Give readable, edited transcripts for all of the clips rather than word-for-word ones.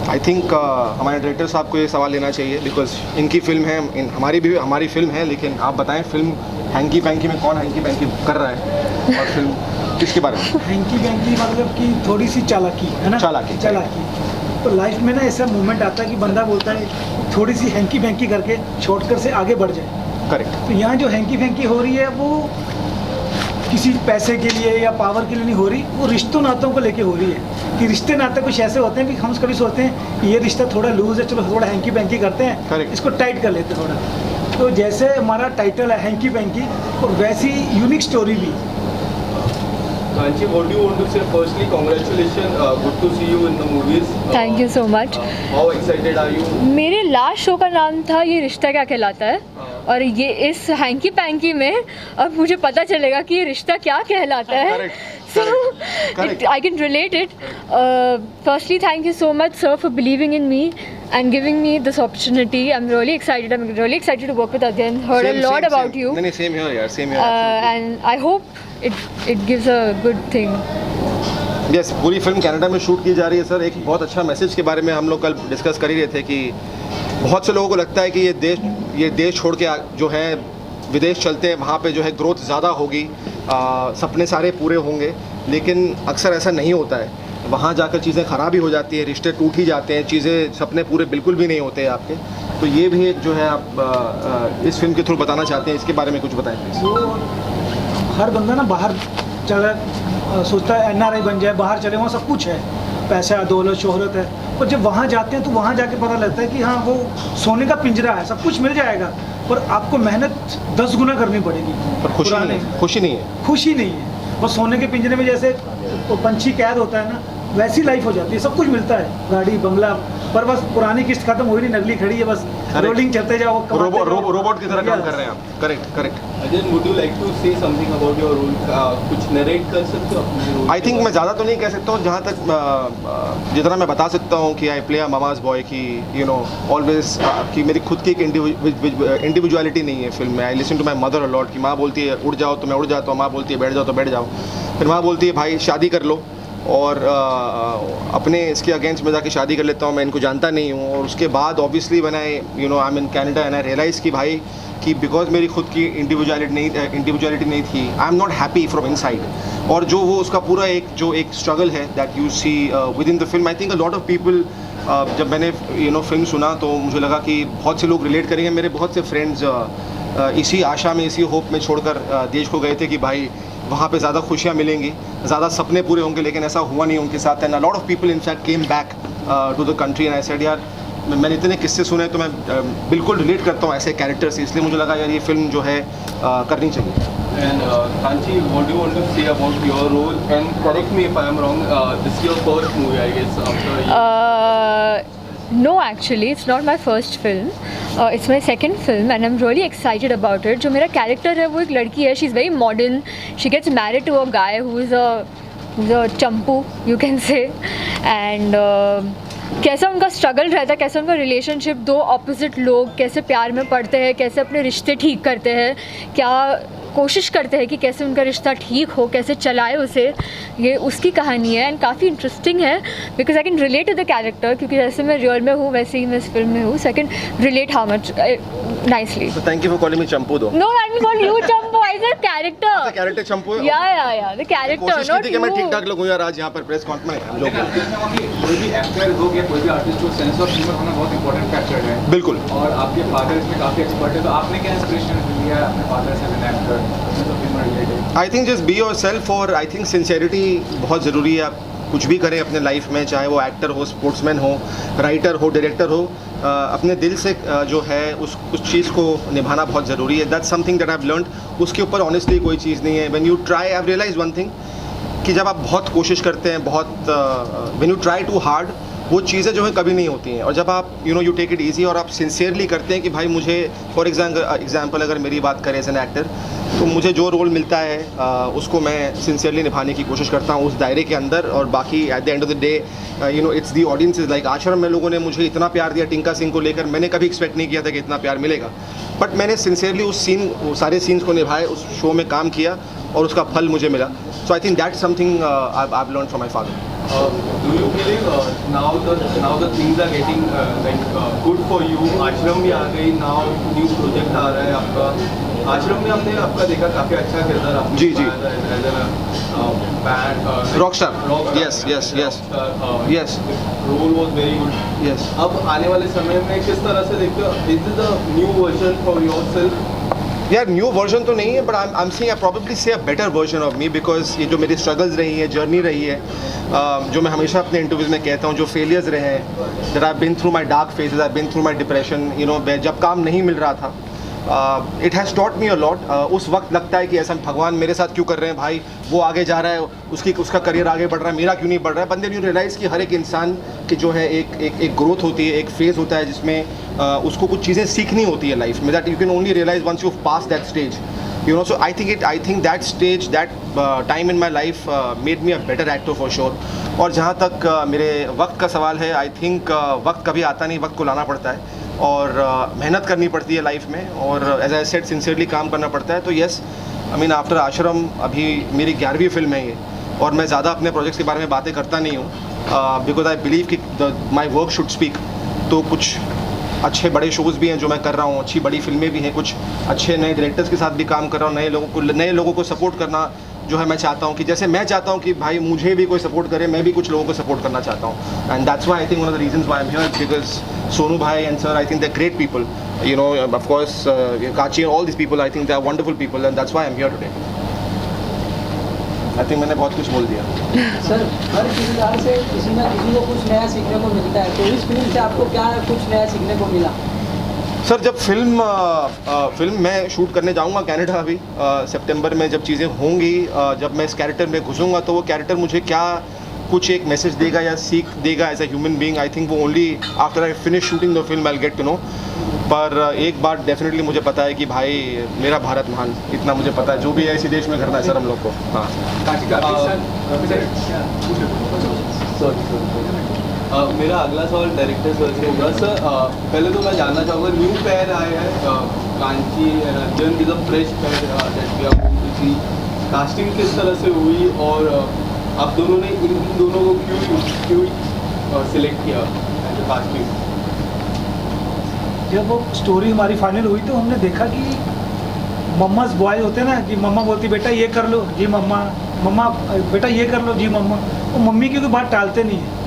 I think हमारे director साहब को ये सवाल लेना चाहिए, बिकॉज इनकी फिल्म है, हमारी फिल्म है, लेकिन आप बताएं फिल्म हैंकी पैंकी में कौन हैंकी पैंकी कर रहा है, और फिल्म किसके बारे में? हैंकी पैंकी मतलब कि थोड़ी सी चालाकी है ना, चालाकी। तो लाइफ में ना ऐसा मोमेंट आता है कि बंदा बोलता है थोड़ी सी हैंकी पैंकी करके शॉर्टकट से आगे बढ़ जाए। करेक्ट। तो यहाँ जो हैंकी पैंकी हो रही है वो किसी पैसे के लिए या पावर के लिए नहीं हो रही, वो रिश्तों नातों को लेके हो रही है कि रिश्ते नाते कुछ ऐसे होते हैं कि हम कभी सोचते हैं कि ये रिश्ता थोड़ा लूज है, चलो थोड़ा हैंकी पैंकी करते हैं, Correct. इसको टाइट कर लेते हैं थोड़ा। तो जैसे हमारा टाइटल है हैंकी पैंकी, और वैसी यूनिक स्टोरी भी। Kanchi, what do you want to say? Firstly, congratulations. Good to see you in the movies. Thank you so much. How excited are you? मेरे लास्ट शो का नाम था ये रिश्ता क्या कहलाता है, और ये इस हैंकी पैंकी में अब मुझे पता चलेगा कि ये रिश्ता क्या कहलाता है। So I can relate it. Firstly, thank you so much, sir, for believing in me and giving me this opportunity. I'm really excited to work with Adyan. Heard a lot about you. नहीं, same here यार, same here. And I hope it gives a good thing. Yes, पूरी film Canada में shoot की जा रही है sir. एक बहुत अच्छा मैसेज के बारे में हम लोग कल डिस्कस कर ही रहे थे कि बहुत से लोगों को लगता है कि ये देश छोड़ के जो है विदेश चलते हैं, वहाँ पे जो है ग्रोथ ज़्यादा होगी, सपने सारे पूरे होंगे, लेकिन अक्सर ऐसा नहीं होता है। वहाँ जाकर चीज़ें ख़राब ही हो जाती है, रिश्ते टूट ही जाते हैं, चीज़ें सपने पूरे बिल्कुल भी नहीं होते हैं आपके। तो ये भी एक जो है आप इस फिल्म के थ्रू बताना चाहते हैं, इसके बारे में कुछ बताएं प्लीज़। वो हर बंदा ना बाहर चला सोचता है NRI बन जाए, बाहर चले, वहाँ सब कुछ है, पैसा दौलत शोहरत है, और जब वहाँ जाते हैं तो वहाँ जाके पता लगता है कि हाँ वो सोने का पिंजरा है, सब कुछ मिल जाएगा, पर आपको मेहनत 10 गुना करनी पड़ेगी। पर खुशी नहीं है। खुशी नहीं है। बस सोने के पिंजरे में जैसे वो पंछी कैद होता है ना, वैसी लाइफ हो जाती है, सब कुछ मिलता है, गाड़ी बंगला, पर बस पुरानी किस्त खत्म हो रही, नगली खड़ी है, बस रोलिंग चलते जाओ, रोबोट की तरह काम कर रहे हैं आप। Correct. Ajay, would you like to say something about your role? कुछ नरेट कर सकते हो अपने रोल? आई थिंक मैं ज़्यादा तो नहीं कह सकता हूँ, जहाँ तक जितना मैं बता सकता हूँ कि I play a mama's boy की ऑलवेज कि मेरी खुद की एक इंडिविजुअलिटी नहीं है फिल्म में। I listen to my mother a lot कि माँ बोलती है उड़ जाओ तो मैं उड़ जाता हूँ, माँ बोलती है बैठ जाओ तो बैठ जाओ, फिर माँ बोलती है भाई शादी कर लो, और अपने इसके अगेंस्ट में जाके शादी कर लेता हूँ, मैं इनको जानता नहीं हूँ। और उसके बाद obviously when I I am in Canada and I realise कि भाई कि बिकॉज मेरी खुद की इंडिविजुअलिटी नहीं थी, I am not happy from inside. और जो वो उसका पूरा एक स्ट्रगल है that you see within the film. I think a lot of people, जब मैंने फिल्म सुना तो मुझे लगा कि बहुत से लोग रिलेट करेंगे। मेरे बहुत से फ्रेंड्स इसी आशा में, इसी होप में छोड़कर देश को गए थे कि भाई वहाँ पे ज़्यादा खुशियाँ मिलेंगी, ज़्यादा सपने पूरे होंगे, लेकिन ऐसा हुआ नहीं उनके साथ। And a lot of people in fact came back to the country and I said यार मैंने इतने किस्से सुने तो मैं बिल्कुल रिलेट करता हूँ ऐसे कैरेक्टर से, इसलिए मुझे लगा यार ये फिल्म जो है करनी चाहिए। And Kanchi, what do you want to say about your role? And correct me if I am wrong. This is your first movie, I guess, after. No, actually, it's not my first film. It's my second film and I'm really excited about it. जो मेरा character है वो एक लड़की है, she's very modern. She gets married to a guy who is a Champu, you can say. And कैसा उनका struggle रहता है, कैसे उनका रिलेशनशिप, दो ऑपोजिट लोग कैसे प्यार में पड़ते हैं, कैसे अपने रिश्ते ठीक करते हैं, क्या कोशिश करते हैं कि कैसे उनका रिश्ता ठीक हो, कैसे चलाए उसे, ये उसकी कहानी है। एंड काफ़ी इंटरेस्टिंग है because I can relate to the character, क्योंकि जैसे मैं रियल में हूँ वैसे ही मैं इस फिल्म में हूँ, so I can relate how much nicely. So thank you for calling me Champu दो। No, I didn't call you Champu, I said character. Character Champu है? Yeah, the character, कोशिश not की थी कि मैं ठीक you. ठाक लगूँ यार, आज यहाँ पर प्रेस कॉन्फ्रेंस में हम लोग। कोई भी एक्टर हो या कोई भी आर्टिस्ट हो, सेंस ऑफ ह्यूमर होना बहुत इंपॉर्टेंट फैक्टर है। बिल्कुल। और आपके फादर इसमें काफ़ी एक्सपर्ट है, तो आपने क्या इंस्पिरेशन लिया अपने फादर से an actor, sense of humour related? I think just be yourself, और आई थिंक सिंसेरिटी बहुत ज़रूरी है। आप कुछ भी करें अपने लाइफ में, चाहे वो एक्टर हो, स्पोर्ट्समैन हो, राइटर हो, डायरेक्टर हो, अपने दिल से जो है उस चीज़ को निभाना बहुत ज़रूरी है। That's something that I have learned. उसके ऊपर ऑनेस्टली कोई चीज़ नहीं है। When you try, I have realise one thing कि जब आप बहुत कोशिश करते हैं, when you try too hard, वो चीज़ें जो है कभी नहीं होती हैं। और जब आप यू टेक इट ईजी और आप सिंसियरली करते हैं कि भाई मुझे फॉर एग्जांपल अगर मेरी बात करें एज एन एक्टर, तो मुझे जो रोल मिलता है उसको मैं सिंसियरली निभाने की कोशिश करता हूँ उस दायरे के अंदर। और बाकी at the end of the day it's the audience is like आश्रम में लोगों ने मुझे इतना प्यार दिया टिंका सिंह को लेकर, मैंने कभी एक्सपेक्ट नहीं किया था कि इतना प्यार मिलेगा, बट मैंने सिंसियरली वो सारे सीन्स को निभाए, उस शो में काम किया और उसका फल मुझे मिला। So I think that's something I have learned from my father. Do you believe now the things are getting good for you? आश्रम भी आ गई, now new project आ रहा है आपका. आश्रम में हमने आपका देखा काफी अच्छा किरदार आपने जी, जी. Band Rockstar. Yes, yes, yes. Yes. Role was very good. Yes. अब आने वाले समय में किस तरह से देखते हो? Is this the new version for yourself? यार न्यू वर्जन तो नहीं है, but I am seeing I probably say a better version of me, because ये जो मेरी स्ट्रगल्स रही है, जर्नी रही है, जो मैं हमेशा अपने इंटरव्यूज़ में कहता हूँ, जो फेलियर्स रहे हैं, that I been through my dark phases, I been through my depression, you know, जब काम नहीं मिल रहा था, it has taught me a lot. उस वक्त लगता है कि ऐसा भगवान मेरे साथ क्यों कर रहे हैं भाई, वो आगे जा रहा है, उसका करियर आगे बढ़ रहा है, मेरा क्यों नहीं बढ़ रहा है. बट देन यू रियलाइज़ कि हर एक इंसान की जो है एक ग्रोथ होती है, एक फेज़ होता है जिसमें उसको कुछ चीज़ें सीखनी होती है लाइफ में, that you can only realise once you pass that stage, you know. So I think that stage, that time in my life made me a better actor for sure. और जहाँ तक मेरे वक्त का सवाल है, आई थिंक वक्त कभी आता नहीं, वक्त को लाना पड़ता है और मेहनत करनी पड़ती है लाइफ में, और एज आई सेड सिंसियरली काम करना पड़ता है. तो येस, आई मीन आफ्टर आश्रम अभी मेरी 11वीं फिल्म है ये, और मैं ज़्यादा अपने प्रोजेक्ट्स के बारे में बातें करता नहीं हूँ, बिकॉज आई बिलीव कि माई वर्क शुड स्पीक. तो कुछ अच्छे बड़े शोज़ भी हैं जो मैं कर रहा हूँ, अच्छी बड़ी फिल्में भी हैं, कुछ अच्छे नए डायरेक्टर्स के साथ भी काम कर रहा हूँ, नए लोगों को सपोर्ट करना जो है मैं चाहता हूँ कि जैसे मैं चाहता हूँ कि भाई मुझे भी कोई सपोर्ट करे, मैं भी कुछ लोगों को सपोर्ट करना चाहता हूँ. And that's why I think one of the reasons why I am here, because Sonu भाई and sir, I think they are great people, you know, of course Kachi, all this people, I think they are wonderful people, and that's why I am here today. I think मैंने बहुत कुछ बोल दिया. Sir, हर किरदार से किसी ना किसी को कुछ नया सीखने को मिलता है, तो इस फिल्म से आपको क्या कुछ नया सीखने को मिला? सर, जब फिल्म मैं शूट करने जाऊंगा कनाडा अभी सितंबर में, जब चीज़ें होंगी, जब मैं इस कैरेक्टर में घुसूंगा, तो वो कैरेक्टर मुझे क्या कुछ एक मैसेज देगा या सीख देगा as a human being, I think वो only after I finish shooting the film I will get to know. पर एक बात डेफिनेटली मुझे पता है कि भाई मेरा भारत महान, इतना मुझे पता है. जो भी है इसी देश में करना है सर हम लोग को. हाँ. मेरा अगला सवाल डायरेक्टर सर से होगा. सर, पहले तो मैं जानना चाहूँगा, न्यू पेयर आए हैं Kanchi and Arjun, is a fresh pair that we are going to see. Casting किस तरह से हुई और आप दोनों ने इन दोनों को क्यों सिलेक्ट किया एज अ कास्टिंग? जब वो स्टोरी हमारी फाइनल हुई तो हमने देखा कि मम्माज बॉय होते हैं ना, कि मम्मा बोलती बेटा ये कर लो जी मम्मा, मम्मा बेटा ये कर लो जी मम्मा, वो मम्मी की कोई बात टालते नहीं है.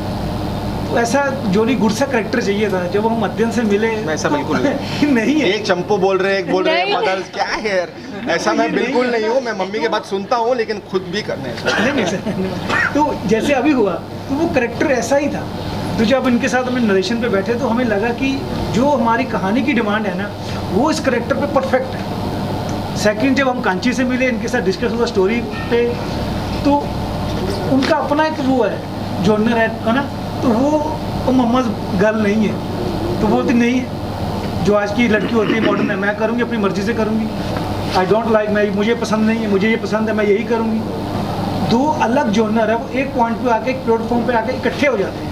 तो ऐसा जोनी गुड़सा करेक्टर चाहिए था. जब हम अध्ययन से मिले, ऐसा बिल्कुल नहीं है. एक चंपू बोल रहे हैं, एक बोल रहे हैं मदर्स, क्या है यार, ऐसा मैं बिल्कुल नहीं हूँ. मैं मम्मी की बात सुनता हूँ लेकिन खुद भी करने नहीं सर. तो जैसे अभी हुआ तो वो करेक्टर ऐसा ही था. तो जब इनके साथ हम नरेशन पे बैठे तो हमें लगा कि जो हमारी कहानी की डिमांड है ना, वो इस करेक्टर पे परफेक्ट है. सेकंड, जब हम कांची से मिले, इनके साथ डिस्कस हुआ स्टोरी पे, तो उनका अपना एक वो है जॉनर है ना, तो वो मम्माज गर्ल नहीं है. तो वो बोलती नहीं है, जो आज की लड़की होती है मॉडर्न है, मैं करूँगी अपनी मर्जी से करूँगी. आई डोंट लाइक, मैं मुझे पसंद नहीं है, मुझे ये पसंद है, मैं यही करूँगी. दो अलग जॉनर है, वो एक पॉइंट पे आके, एक प्लेटफॉर्म पे आके इकट्ठे हो जाते हैं.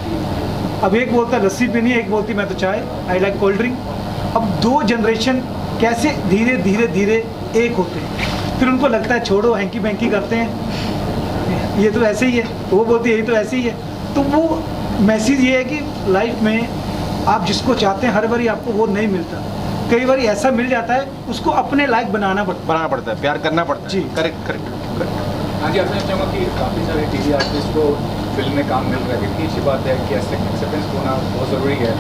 अब एक बोलता है लस्सी पीनी है, एक बोलती मैं तो चाय, आई लाइक कोल्ड ड्रिंक. अब दो जनरेशन कैसे धीरे धीरे धीरे एक होते हैं. फिर उनको लगता है छोड़ो, हैंकी बैंकी करते हैं, ये तो ऐसे ही है. वो बोलती है यही तो ऐसे ही है. तो वो मैसेज ये है कि लाइफ में आप जिसको चाहते हैं हर बारी आपको वो नहीं मिलता. कई बार ऐसा मिल जाता है, उसको अपने लायक बनाना पड़ता है, प्यार करना पड़ता है. जी. करेक्ट. हाँ जी, आपसे चाहूँगा कि काफ़ी सारे टीवी आर्टिस्ट को फिल्म में काम मिल रहा है. इतनी अच्छी बात है कि एक्सेप्टेंस होना बहुत ज़रूरी है.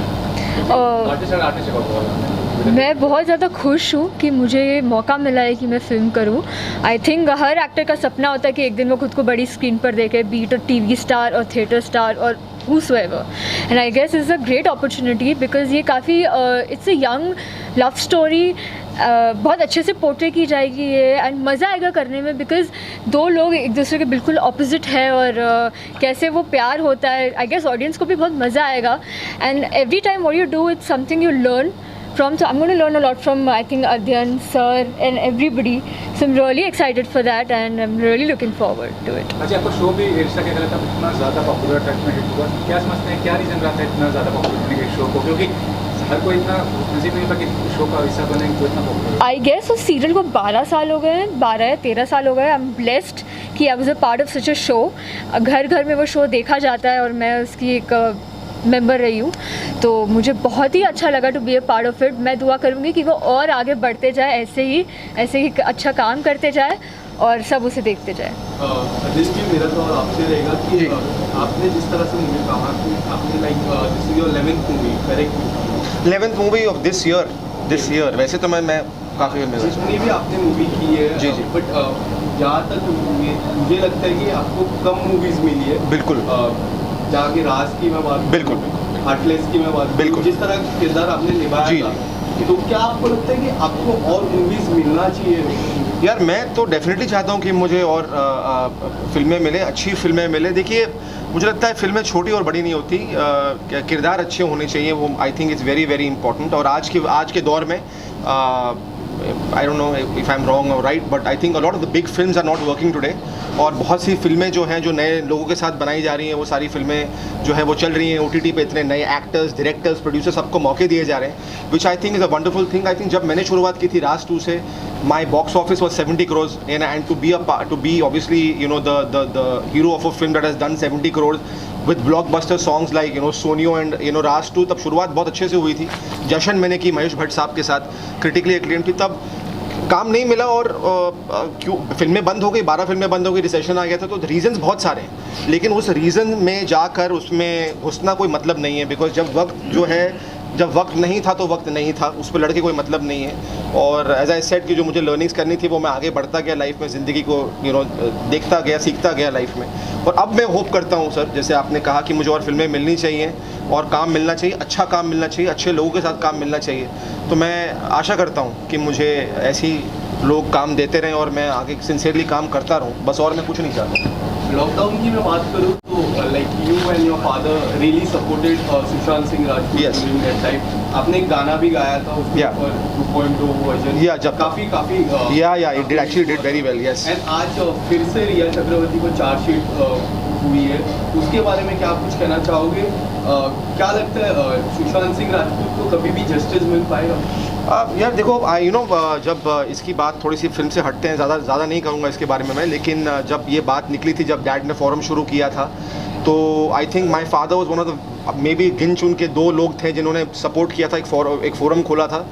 आर्टिस्ट का मैं बहुत ज़्यादा खुश हूँ कि मुझे ये मौका मिला है कि मैं फ़िल्म करूँ. आई थिंक हर एक्टर का सपना होता है कि एक दिन वो खुद को बड़ी स्क्रीन पर देखे, बीट और टीवी स्टार और थिएटर स्टार और whosoever. And I guess it's a great opportunity because ये काफ़ी it's a young love story. बहुत अच्छे से पोर्ट्रे की जाएगी ये, एंड मज़ा आएगा करने में, बिकॉज दो लोग एक दूसरे के बिल्कुल ऑपोजिट है और कैसे वो प्यार होता है. आई गेस ऑडियंस को भी बहुत मज़ा आएगा. And every time what you do, it's something you learn from. So I'm going to learn a lot from, I think, Adhyan sir and everybody. So I'm really excited for that and I'm really looking forward to it. अच्छा, आपको show भी रिश्ता क्या कहता है इतना ज़्यादा popular track में हिट हुआ, क्या समझते हैं, क्या रीज़न रहा था इतना ज़्यादा पॉपुलर होने के शो को? क्योंकि हर कोई इतना नसीब नहीं होता कि शो का हिस्सा बने जो इतना पॉपुलर। आई गेस उस सीरियल को 12 साल हो गए हैं, 12 या 13 साल हो गए। आई एम ब्लेस्ड कि I was a part of such a show. घर घर में वो शो देखा जाता है और मैं उसकी एक मेंबर रही हूँ, तो मुझे बहुत ही अच्छा लगा to be a part of it. मैं दुआ करूँगी कि वो और आगे बढ़ते जाए, ऐसे ही अच्छा काम करते जाए और सब उसे देखते जाए। दिस की मेरा तो आपसे रहेगा कि आपने जिस तरह से मुझे कहा कि आपने like this is your 11th movie, correct? 11th movie of this year. वैसे तो मैं काफ़ी जिसमें भी आपने मूवी की है, जी, जी। बट जहाँ तक मुझे लगता है कि आपको कम मूवीज मिली है। बिल्कुल। जहाँ की राज की मैं बात, बिल्कुल। हार्टलेस की मैं बात, बिल्कुल। जिस तरह का किरदार आपने निभाया जी, था, तो क्या आपको लगता है कि आपको और मूवीज मिलना चाहिए? यार मैं तो डेफिनेटली चाहता हूँ कि मुझे और फिल्में मिले, अच्छी फिल्में मिले। देखिए मुझे लगता है फिल्में छोटी और बड़ी नहीं होती, किरदार अच्छे होने चाहिए, वो I think is very very important. और आज के दौर में I don't know if I am wrong और right, but I think a lot of the big films are not working today. और बहुत सी फिल्में जो हैं, जो नए लोगों के साथ बनाई जा रही हैं, वो सारी फिल्में जो है वो चल रही हैं OTT पे। इतने नए एक्टर्स, डायरेक्टर्स, प्रोड्यूसर्स सबको मौके दिए जा रहे हैं, which I think is a wonderful thing. I think जब मैंने शुरुआत की थी राज 2 से, my box office was 70 crores and to be obviously the hero of a film that has done 70 crores with blockbuster songs like Soniyo and Raaz 2, तब शुरुआत बहुत अच्छे से हुई थी। जश्न मैंने की महेश भट्ट साहब के साथ, क्रिटिकली एक्लेम्ड थी, तब काम नहीं मिला और क्यों फिल्में बंद हो गई, 12 फिल्में बंद हो गई, रिसेशन आ गया था। तो रीजंस बहुत सारे हैं, लेकिन उस रीज़न में जाकर उसमें घुसना कोई मतलब नहीं है, बिकॉज जब वक्त नहीं था तो वक्त नहीं था, उस पर लड़के कोई मतलब नहीं है। और एज आई सेड कि जो मुझे लर्निंग्स करनी थी वो मैं आगे बढ़ता गया लाइफ में, ज़िंदगी को देखता गया, सीखता गया लाइफ में। और अब मैं होप करता हूँ सर, जैसे आपने कहा कि मुझे और फिल्में मिलनी चाहिए और काम मिलना चाहिए, अच्छा काम मिलना चाहिए, अच्छे लोगों के साथ काम मिलना चाहिए। तो मैं आशा करता हूँ कि मुझे ऐसी लोग काम देते रहें और मैं आगे सिंसियरली काम करता रहूँ, बस और मैं कुछ नहीं चाहता। लॉकडाउन की मैं बात करूँ तो like you and your father really supported Sushant Singh Rajput Yes. During that time. आपने एक गाना भी गाया था उसके Yeah. ऊपर 2.0 वर्जन, Yeah, जब काफ़ी या it actually did very well, yes. And आज फिर से रिया चक्रवर्ती को चार्जशीट हुई है, उसके बारे में क्या आप कुछ कहना चाहोगे? क्या लगता है सुशांत सिंह राजपूत को कभी भी जस्टिस मिल पाएगा? यार देखो जब इसकी बात थोड़ी सी फिल्म से हटते हैं, ज़्यादा नहीं कहूँगा इसके बारे में मैं, लेकिन जब ये बात निकली थी, जब डैड ने फोरम शुरू किया था, तो I think my father was one of the may be गिन चुन के 2 लोग थे जिन्होंने सपोर्ट किया था। एक फोरम खोला था,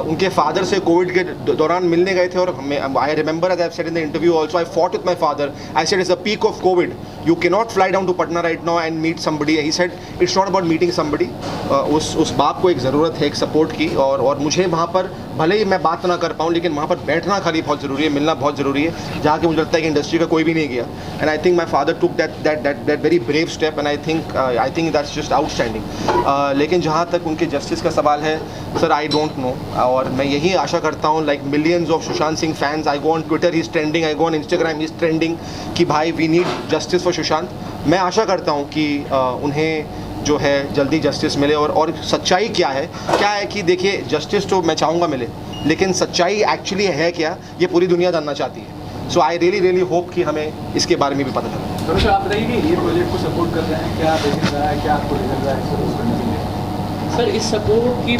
उनके फादर से कोविड के दौरान मिलने गए थे, और I remember as I said in the interview also, I fought with my father, I said it's the peak of Covid, you can not fly down to Patna right now and meet somebody. He said it's not about meeting somebody. उस बाप को एक ज़रूरत है एक support की, और मुझे वहाँ पर भले ही मैं बात ना कर पाऊँ, लेकिन वहाँ पर बैठना खाली बहुत ज़रूरी है, मिलना बहुत ज़रूरी है, जहाँ कि मुझे लगता है कि इंडस्ट्री का कोई भी नहीं गया। And I think my father took that very brave step, and I think that's just outstanding. लेकिन जहाँ तक उनके जस्टिस का सवाल है सर, आई डोंट नो, और मैं यही आशा करता हूँ like millions of Sushant Singh fans, I go on Twitter he is trending, I go on Instagram he is trending, कि भाई we need justice for Sushant. मैं आशा करता हूँ कि उन्हें जो है जल्दी जस्टिस मिले। और सच्चाई क्या है कि देखिए, जस्टिस तो मैं चाहूँगा मिले, लेकिन सच्चाई एक्चुअली है क्या, ये पूरी दुनिया जानना चाहती है। सो आई रियली होप कि हमें इसके बारे में भी पता चले। तो सर आप बताइए कि ये प्रोजेक्ट को सपोर्ट कर रहे हैं, क्या बेसिस रहा है, क्या आपको रिजल्ट रहा है इसको यूज़ करने के लिए? सर इस सपोर्ट की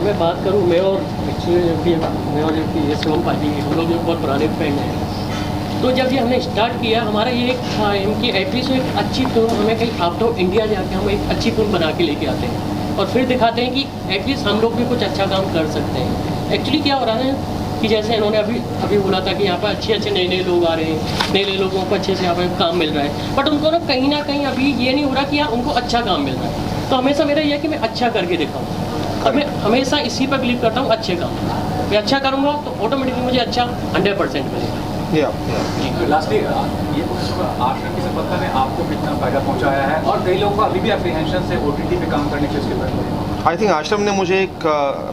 मैं बात करूँ, मैं और ये शिवम पाजी, हम लोग जो बहुत पुराने फ्रेंड हैं, तो जब ये हमने स्टार्ट किया, हमारा ये एक था कि एटलीस्ट एक अच्छी फिल्म, हमें कहीं आउट ऑफ इंडिया जाके हम एक अच्छी फिल्म बना के लेके आते हैं और फिर दिखाते हैं कि एटलीस्ट हम लोग भी कुछ अच्छा काम कर सकते हैं। एक्चुअली क्या हो रहा है कि जैसे इन्होंने अभी बोला था कि यहाँ पर अच्छे नए लोग आ रहे हैं, नए लोगों को अच्छे से यहाँ पर काम मिल रहा है, बट उनको ना कहीं अभी ये नहीं हो रहा कि यार उनको अच्छा काम मिल रहा है। तो हमेशा मेरा ये है कि मैं अच्छा करके दिखाऊँ, और मैं हमेशा इसी पर बिलीव करता हूँ, अच्छे काम मैं अच्छा करूँगा तो ऑटोमेटिकली मुझे अच्छा 100% मिलेगा। लास्टली ये आश्रम की सफलता ने आपको कितना फायदा पहुंचाया है, और कई लोगों को अभी भी एप्रीहेंशन से OTT पे काम करने के उसके बारे में? आई थिंक आश्रम ने मुझे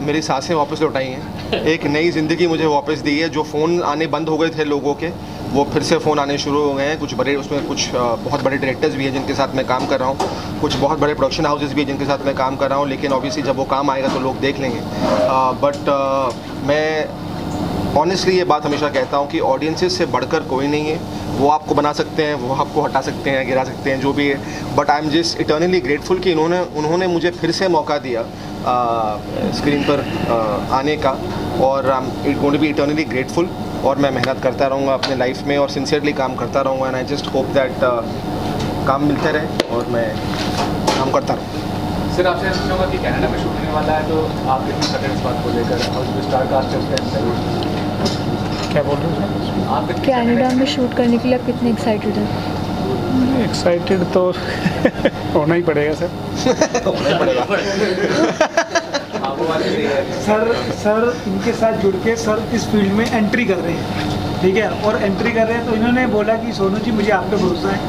मेरी सांसें वापस लौटाई हैं, एक नई ज़िंदगी मुझे वापस दी है। जो फ़ोन आने बंद हो गए थे लोगों के, वो फिर से फ़ोन आने शुरू हो गए हैं। उसमें कुछ बहुत बड़े डायरेक्टर्स भी हैं जिनके साथ मैं काम कर रहा हूँ, कुछ बहुत बड़े प्रोडक्शन हाउसेस भी हैं जिनके साथ मैं काम कर रहा हूँ, लेकिन ऑब्वियसली जब वो काम आएगा तो लोग देख लेंगे। बट मैं ऑनेस्टली ये बात हमेशा कहता हूँ कि ऑडियंसेस से बढ़कर कोई नहीं है। वो आपको बना सकते हैं, वो आपको हटा सकते हैं, गिरा सकते हैं, जो भी है, but I am just eternally grateful कि उन्होंने मुझे फिर से मौका दिया स्क्रीन पर आने का, और I am going to be eternally grateful, और मैं मेहनत करता रहूँगा अपने लाइफ में और सिंसियरली काम करता रहूँगा, and I just hope that काम मिलते रहे और मैं काम करता रहूँ। सर आपसे पूछना होगा कि कनाडा में शूट होने वाला है, तो आप कितनी सटन इस बात को लेकर, और जो स्टार कास्ट है उसका क्या बोल रहे हैं आप कितनी कनाडा में शूट करने के लिए आप कितने एक्साइटेड हैं? एक्साइटेड तो होना ही पड़ेगा सर। वो वाली सही है। सर इनके साथ जुड़ के सर इस फील्ड में एंट्री कर रहे हैं, ठीक है, और एंट्री कर रहे हैं तो इन्होंने बोला कि सोनू जी मुझे आप पे भरोसा है,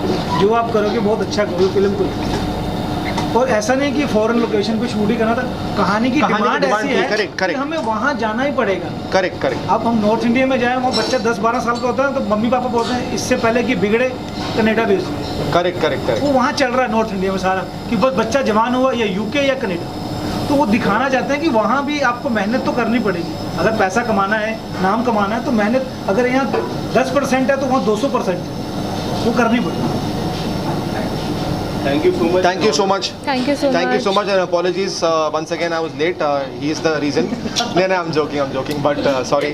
जो आप करोगे बहुत अच्छा करोगे फिल्म को। और ऐसा नहीं कि फॉरेन लोकेशन पे शूट ही करना था, कहानी की डिमांड ऐसी है कि हमें वहाँ जाना ही पड़ेगा। Correct correct. अब हम नॉर्थ इंडिया में जाए, वहाँ बच्चा 10-12 साल का होता है तो मम्मी पापा बोलते हैं इससे पहले कि बिगड़े कनाडा भेज दो। Correct correct correct. वो वहाँ चल रहा है नॉर्थ इंडिया में सारा, कि बस बच्चा जवान हुआ या यूके या कनाडा, तो वो दिखाना चाहते हैं कि वहाँ भी आपको मेहनत तो करनी पड़ेगी। अगर पैसा कमाना है, नाम कमाना है, तो मेहनत अगर यहाँ 10% है तो वहाँ 200% है, वो करनी पड़ेगी। Thank you so much. Thank you so much. Thank you so Thank you much. so much, and apologies once again I was late. He is the reason. No, I'm joking, but sorry.